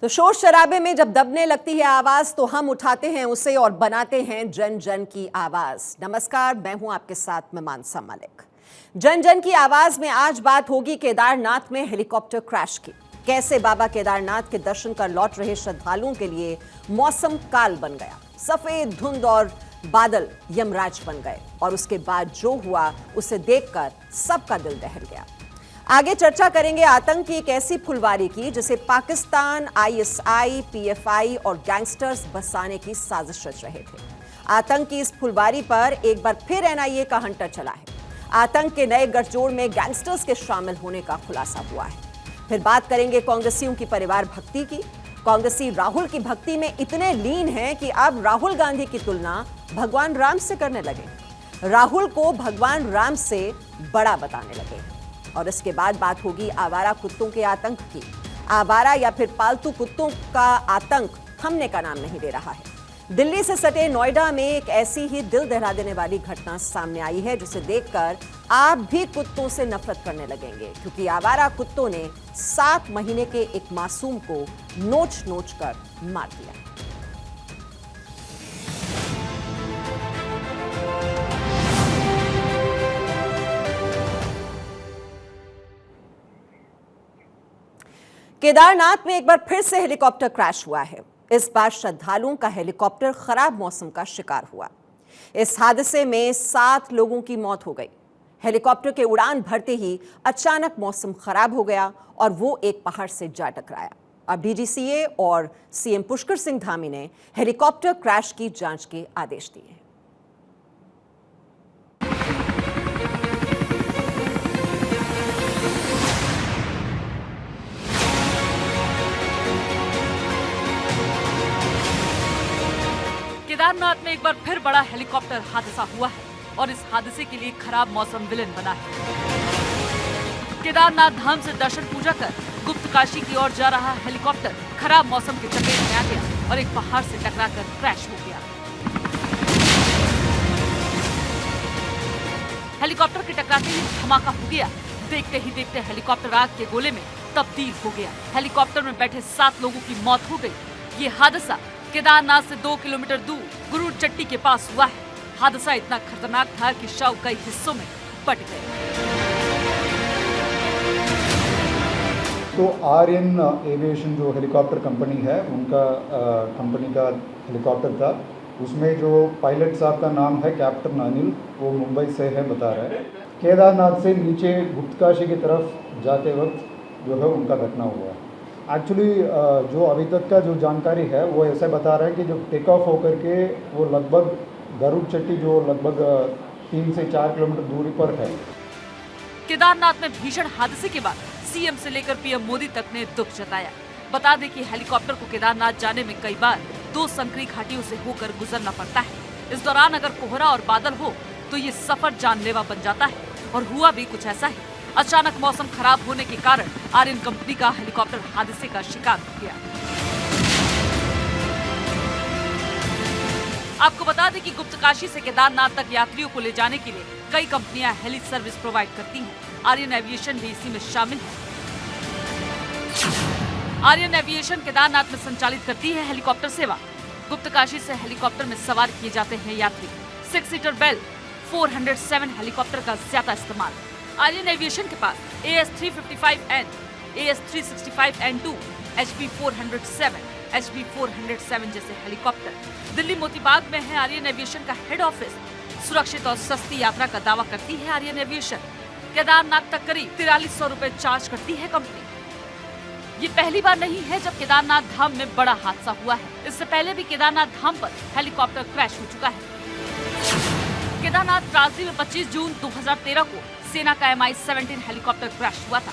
तो शोर शराबे में जब दबने लगती है आवाज तो हम उठाते हैं उसे और बनाते हैं जन जन की आवाज। नमस्कार, मैं हूं आपके साथ में मानसा मलिक। जन जन की आवाज में आज बात होगी केदारनाथ में हेलीकॉप्टर क्रैश की। कैसे बाबा केदारनाथ के दर्शन कर लौट रहे श्रद्धालुओं के लिए मौसम काल बन गया। सफेद धुंध और बादल यमराज बन गए और उसके बाद जो हुआ उसे देखकर सबका दिल दहल गया। आगे चर्चा करेंगे आतंक की एक ऐसी फुलवारी की जिसे पाकिस्तान, आईएसआई, पीएफआई और गैंगस्टर्स बसाने की साजिश रच रहे थे। आतंक की इस फुलवारी पर एक बार फिर एनआईए का हंटर चला है। आतंक के नए गठजोड़ में गैंगस्टर्स के शामिल होने का खुलासा हुआ है। फिर बात करेंगे कांग्रेसियों की परिवार भक्ति की। कांग्रेसी राहुल की भक्ति में इतने लीन हैं कि अब राहुल गांधी की तुलना भगवान राम से करने लगे। राहुल को भगवान राम से बड़ा बताने लगे। और इसके बाद बात होगी आवारा कुत्तों के आतंक की। आवारा या फिर पालतू कुत्तों का आतंक थमने का नाम नहीं ले रहा है। दिल्ली से सटे नोएडा में एक ऐसी ही दिल दहला देने वाली घटना सामने आई है जिसे देखकर आप भी कुत्तों से नफरत करने लगेंगे, क्योंकि आवारा कुत्तों ने 7 महीने के एक मासूम को नोच नोच कर मार दिया। केदारनाथ में एक बार फिर से हेलीकॉप्टर क्रैश हुआ है। इस बार श्रद्धालुओं का हेलीकॉप्टर खराब मौसम का शिकार हुआ। इस हादसे में 7 लोगों की मौत हो गई। हेलीकॉप्टर के उड़ान भरते ही अचानक मौसम खराब हो गया और वो एक पहाड़ से जा टकराया। अब डीजीसीए और सीएम पुष्कर सिंह धामी ने हेलीकॉप्टर क्रैश की जांच के आदेश दिए। केदारनाथ में एक बार फिर बड़ा हेलीकॉप्टर हादसा हुआ है और इस हादसे के लिए खराब मौसम विलेन बना है। केदारनाथ धाम से दर्शन पूजा कर गुप्त काशी की ओर जा रहा हेलीकॉप्टर खराब मौसम के चपेट में आ गया और एक पहाड़ से टकराकर क्रैश हो गया। हेलीकॉप्टर के टकराते ही धमाका हो गया। देखते ही देखते हेलीकॉप्टर आग के गोले में तब्दील हो गया। हेलीकॉप्टर में बैठे 7 लोगों की मौत हो गई। ये हादसा केदारनाथ से 2 किलोमीटर दूर गुरूर चट्टी के पास हुआ है। हादसा इतना खतरनाक था कि शव कई हिस्सों में बट गए। तो आर्यन एविएशन जो हेलीकॉप्टर कंपनी है, उनका कंपनी का हेलीकॉप्टर था। उसमें जो पायलट साहब का नाम है कैप्टन अनिल, वो मुंबई से है बता रहे हैं। केदारनाथ से नीचे गुप्तकाशी की तरफ जाते वक्त जो है उनका घटना हुआ। एक्चुअली जो अभी तक का जो जानकारी है वो ऐसे बता रहे हैं कि जब टेक ऑफ होकर के वो लगभग गरुड़ चट्टी जो लगभग 3 से 4 किलोमीटर दूरी पर है। केदारनाथ में भीषण हादसे के बाद सीएम से लेकर पीएम मोदी तक ने दुख जताया। बता दें कि हेलीकॉप्टर को केदारनाथ जाने में कई बार 2 संकरी घाटियों से होकर गुजरना पड़ता है। इस दौरान अगर कोहरा और बादल हो तो ये सफर जानलेवा बन जाता है और हुआ भी कुछ ऐसा ही। अचानक मौसम खराब होने के कारण आर्यन कंपनी का हेलीकॉप्टर हादसे का शिकार हो गया। आपको बता दें कि गुप्तकाशी से केदारनाथ तक यात्रियों को ले जाने के लिए कई कंपनियां हेली सर्विस प्रोवाइड करती हैं। आर्यन एविएशन भी इसी में शामिल है। आर्यन एविएशन केदारनाथ में संचालित करती है हेलीकॉप्टर सेवा। गुप्तकाशी से हेलीकॉप्टर में सवार किए जाते हैं यात्री। 6 सीटर बेल 407 हेलीकॉप्टर का ज्यादा इस्तेमाल। आर्यन एविएशन के पास AS355N, AS365N2, HB407, HB407 जैसे हेलीकॉप्टर। दिल्ली मोतीबाग में है आर्यन एविएशन का हेड ऑफिस। सुरक्षित और सस्ती यात्रा का दावा करती है आर्यन एविएशन। केदारनाथ तक करीब 4300 रुपए चार्ज करती है कंपनी। ये पहली बार नहीं है जब केदारनाथ धाम में बड़ा हादसा हुआ है। इससे पहले भी केदारनाथ धाम पर हेलीकॉप्टर क्रैश हो चुका है। केदारनाथ त्रासदी में 25 जून 2013 को सेना का MI-17 हेलीकॉप्टर क्रैश हुआ था।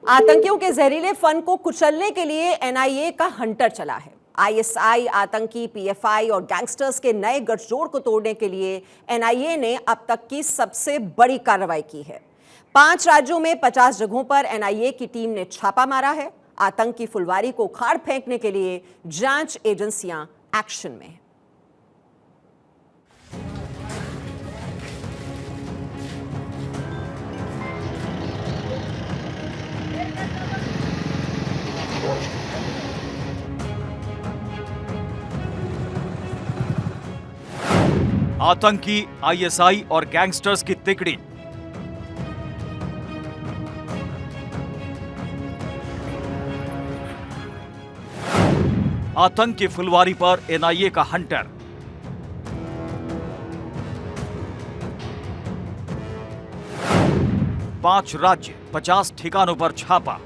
आतंकियों के जहरीले फन को कुचलने के लिए एनआईए का हंटर चला है। आईएसआई, आतंकी, पीएफआई और गैंगस्टर्स के नए गठजोड़ को तोड़ने के लिए एनआईए ने अब तक की सबसे बड़ी कार्रवाई की है। 5 राज्यों में 50 जगहों पर एनआईए की टीम ने छापा मारा है। आतंक की फुलवारी को उखाड़ फेंकने के लिए जांच एजेंसियां एक्शन में हैं। आतंकी, आईएसआई और गैंगस्टर्स की तिकड़ी। आतंक की फुलवारी पर एनआईए का हंटर। पांच राज्य, 50 ठिकानों पर छापा।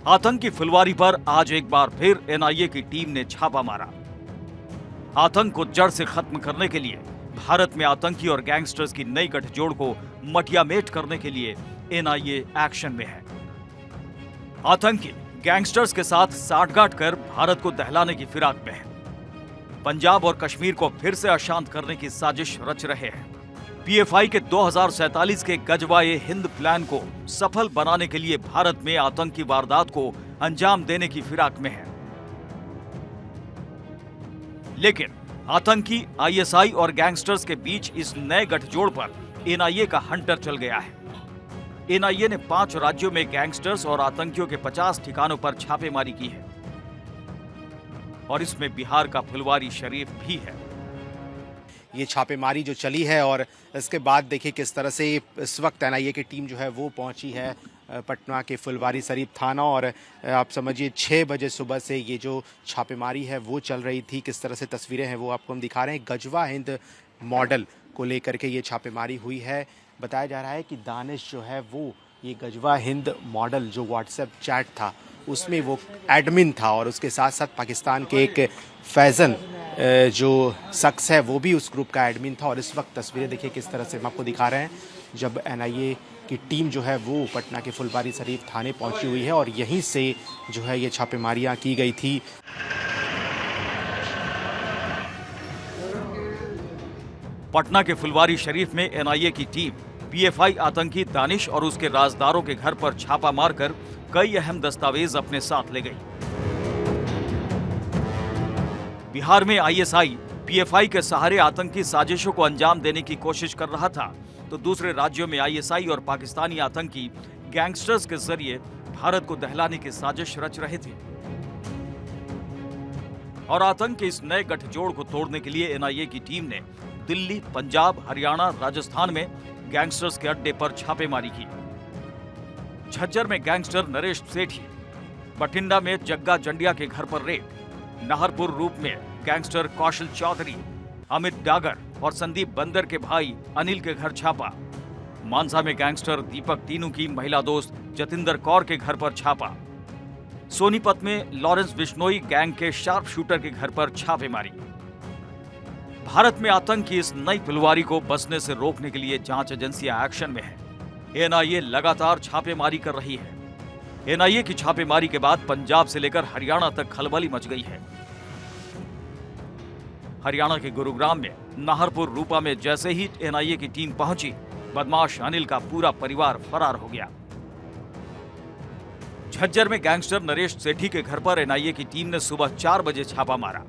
आतंक की फुलवारी पर आज एक बार फिर एनआईए की टीम ने छापा मारा। आतंक को जड़ से खत्म करने के लिए भारत में आतंकी और गैंगस्टर्स की नई गठजोड़ को मटियामेट करने के लिए एनआईए एक्शन में है। आतंकी गैंगस्टर्स के साथ साठगांठ कर भारत को दहलाने की फिराक में है। पंजाब और कश्मीर को फिर से अशांत करने की साजिश रच रहे हैं। पीएफआई के 2047 के गजवा-ए हिंद प्लान को सफल बनाने के लिए भारत में आतंकी वारदात को अंजाम देने की फिराक में है। लेकिन आतंकी, आईएसआई और गैंगस्टर्स के बीच इस नए गठजोड़ पर एनआईए का हंटर चल गया है। एनआईए ने 5 राज्यों में गैंगस्टर्स और आतंकियों के 50 ठिकानों पर छापेमारी की है और इसमें बिहार का फुलवारी शरीफ भी है। ये छापेमारी जो चली है और इसके बाद देखिए किस तरह से इस वक्त एनआईए की टीम जो है वो पहुंची है पटना के फुलवारी शरीफ थाना। और आप समझिए 6 बजे सुबह से ये जो छापेमारी है वो चल रही थी। किस तरह से तस्वीरें हैं वो आपको हम दिखा रहे हैं। गजवा हिंद मॉडल को लेकर के ये छापेमारी हुई है। बताया जा रहा है कि दानिश जो है वो ये गजवा हिंद मॉडल जो व्हाट्सएप चैट था उसमें वो एडमिन था और उसके साथ साथ पाकिस्तान के एक फैज़न जो शख्स है वो भी उस ग्रुप का एडमिन था। और इस वक्त तस्वीरें देखिए किस तरह से हम आपको दिखा रहे हैं जब एनआईए की टीम जो है वो पटना के फुलवारी शरीफ थाने पहुंची हुई है और यहीं से जो है ये छापेमारियां की गई थी। पटना के फुलवारी शरीफ में एनआईए की टीम पीएफआई आतंकी दानिश और उसके राजदारों के घर पर छापा मारकर कई अहम दस्तावेज अपने साथ ले गई। बिहार में आईएसआई पीएफआई के सहारे आतंकी साजिशों को अंजाम देने की कोशिश कर रहा था, तो दूसरे राज्यों में आईएसआई और पाकिस्तानी आतंकी गैंगस्टर्स के जरिए भारत को दहलाने की साजिश रच रहे थे। और आतंक के इस नए गठजोड़ को तोड़ने के लिए एनआईए की टीम ने दिल्ली, पंजाब, हरियाणा, राजस्थान में गैंगस्टर्स के अड्डे पर छापेमारी की। झज्जर में गैंगस्टर नरेश सेठी, बठिंडा में जग्गा जंडिया के घर पर रेड, नाहरपुर रूप में गैंगस्टर कौशल चौधरी, अमित डागर और संदीप बंदर के भाई अनिल के घर छापा। मानसा में गैंगस्टर दीपक टीनू की महिला दोस्त जतिंदर कौर के घर पर छापा। सोनीपत में लॉरेंस बिश्नोई गैंग के शार्प शूटर के घर पर छापेमारी। भारत में आतंक की इस नई फुलवारी को बसने से रोकने के लिए जांच एजेंसियां एक्शन में है। एनआईए लगातार छापेमारी कर रही है। एनआईए की छापेमारी के बाद पंजाब से लेकर हरियाणा तक खलबली मच गई है। हरियाणा के गुरुग्राम में नाहरपुर रूपा में जैसे ही एनआईए की टीम पहुंची, बदमाश अनिल का पूरा परिवार फरार हो गया। झज्जर में गैंगस्टर नरेश सेठी के घर पर एनआईए की टीम ने सुबह 4 बजे छापा मारा।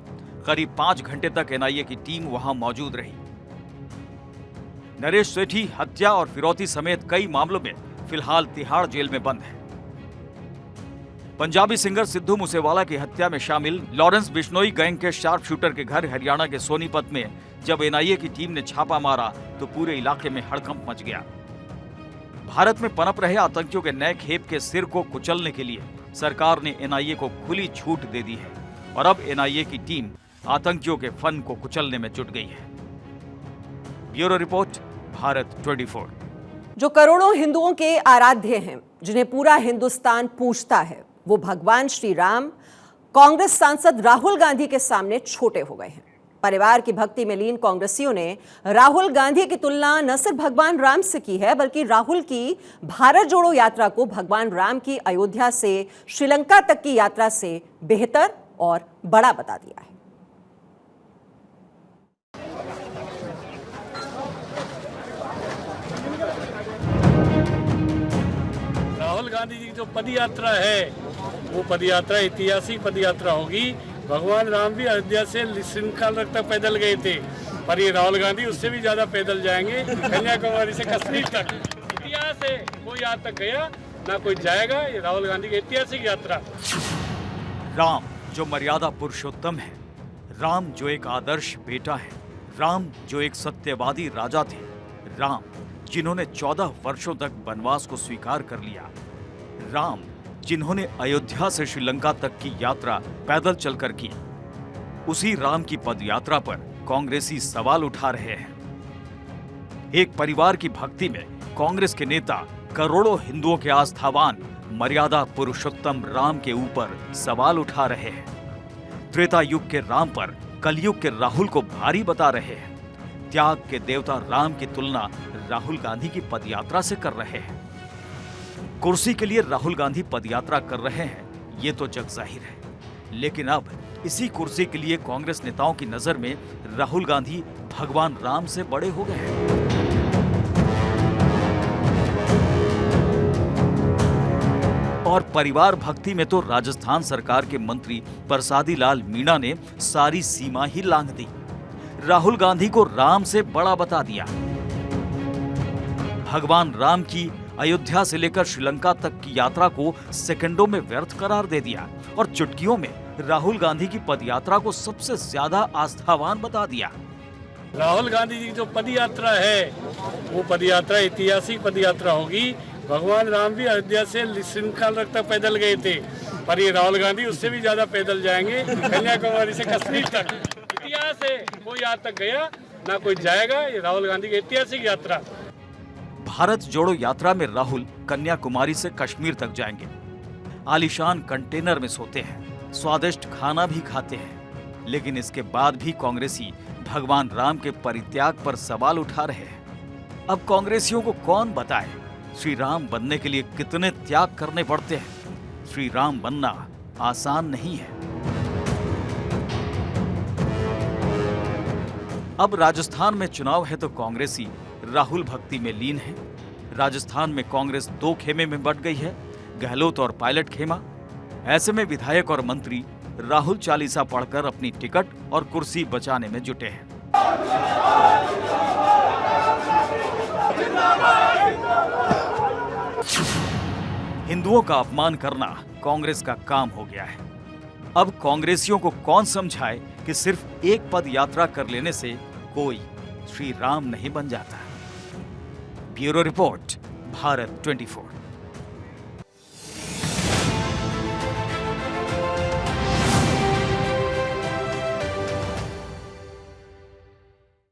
करीब 5 घंटे तक एनआईए की टीम वहां मौजूद रही। नरेश सेठी हत्या और फिरौती समेत कई मामलों में फिलहाल तिहाड़ जेल में बंद है। पंजाबी सिंगर सिद्धू मूसेवाला की हत्या में शामिल लॉरेंस बिश्नोई गैंग के शार्प शूटर के घर हरियाणा के सोनीपत में जब एनआईए की टीम ने छापा मारा तो पूरे इलाके में हड़कंप मच गया। भारत में पनप रहे आतंकियों के नए खेप के सिर को कुचलने के लिए सरकार ने एनआईए को खुली छूट दे दी है और अब एनआईए की टीम आतंकियों के फन को कुचलने में जुट गई है। Bureau report, Bharat 24। जो करोड़ों हिंदुओं के आराध्य हैं, जिन्हें पूरा हिंदुस्तान पूजता है, वो भगवान श्री राम कांग्रेस सांसद राहुल गांधी के सामने छोटे हो गए हैं। परिवार की भक्ति में लीन कांग्रेसियों ने राहुल गांधी की तुलना न सिर्फ भगवान राम से की है, बल्कि राहुल की भारत जोड़ो यात्रा को भगवान राम की अयोध्या से श्रीलंका तक की यात्रा से बेहतर और बड़ा बता दिया है। राहुल गांधी जी की जो पद यात्रा है वो पद यात्रा ऐतिहासिक पद यात्रा होगी। भगवान राम भी अयोध्या से श्रीलंका तक पैदल गए थे, पर ये राहुल गांधी उससे भी ज्यादा पैदल जाएंगे, कन्याकुमारी से कश्मीर तक। इतिहास है, वो यहाँ तक गया ना कोई जाएगा। ये राहुल गांधी की ऐतिहासिक यात्रा। राम जो मर्यादा पुरुषोत्तम है, राम जो एक आदर्श बेटा है, राम जो एक सत्यवादी राजा थे, राम जिन्होंने 14 वर्षों तक वनवास को स्वीकार कर लिया, राम जिन्होंने अयोध्या से श्रीलंका तक की यात्रा पैदल चलकर की, उसी राम की पदयात्रा पर कांग्रेसी सवाल उठा रहे हैं। एक परिवार की भक्ति में कांग्रेस के नेता करोड़ों हिंदुओं के आस्थावान मर्यादा पुरुषोत्तम राम के ऊपर सवाल उठा रहे हैं। त्रेता युग के राम पर कलयुग के राहुल को भारी बता रहे हैं। त्याग के देवता राम की तुलना राहुल गांधी की पदयात्रा से कर रहे हैं। कुर्सी के लिए राहुल गांधी पदयात्रा कर रहे हैं, ये तो जग जाहिर है। लेकिन अब इसी कुर्सी के लिए कांग्रेस नेताओं की नजर में राहुल गांधी भगवान राम से बड़े हो गए हैं। और परिवार भक्ति में तो राजस्थान सरकार के मंत्री प्रसादी लाल मीणा ने सारी सीमा ही लांघ दी। राहुल गांधी को राम से बड़ा बता दिया। भगवान राम की अयोध्या से लेकर श्रीलंका तक की यात्रा को सेकंडों में व्यर्थ करार दे दिया और चुटकियों में राहुल गांधी की पदयात्रा को सबसे ज्यादा आस्थावान बता दिया। राहुल गांधी जी की जो पदयात्रा है वो पदयात्रा ऐतिहासिक पदयात्रा होगी। भगवान राम भी अयोध्या से श्रृंखला तक पैदल गए थे, पर ये राहुल गांधी उससे भी ज्यादा पैदल जाएंगे, कन्याकुमारी से कश्मीर तक। इतिहास है, कोई आज तक गया ना कोई जाएगा। ये राहुल गांधी की ऐतिहासिक यात्रा। भारत जोड़ो यात्रा में राहुल कन्याकुमारी से कश्मीर तक जाएंगे। आलीशान कंटेनर में सोते हैं, स्वादिष्ट खाना भी खाते हैं, लेकिन इसके बाद भी कांग्रेसी भगवान राम के परित्याग पर सवाल उठा रहे हैं। अब कांग्रेसियों को कौन बताए श्री राम बनने के लिए कितने त्याग करने पड़ते हैं। श्री राम बनना आसान नहीं है। अब राजस्थान में चुनाव है तो कांग्रेसी राहुल भक्ति में लीन है। राजस्थान में कांग्रेस दो खेमे में बंट गई है, गहलोत और पायलट खेमा। ऐसे में विधायक और मंत्री राहुल चालीसा पढ़कर अपनी टिकट और कुर्सी बचाने में जुटे हैं। हिंदुओं का अपमान करना कांग्रेस का काम हो गया है। अब कांग्रेसियों को कौन समझाए कि सिर्फ एक पद यात्रा कर लेने से कोई श्री राम नहीं बन जाता। Bureau report, Bharat 24।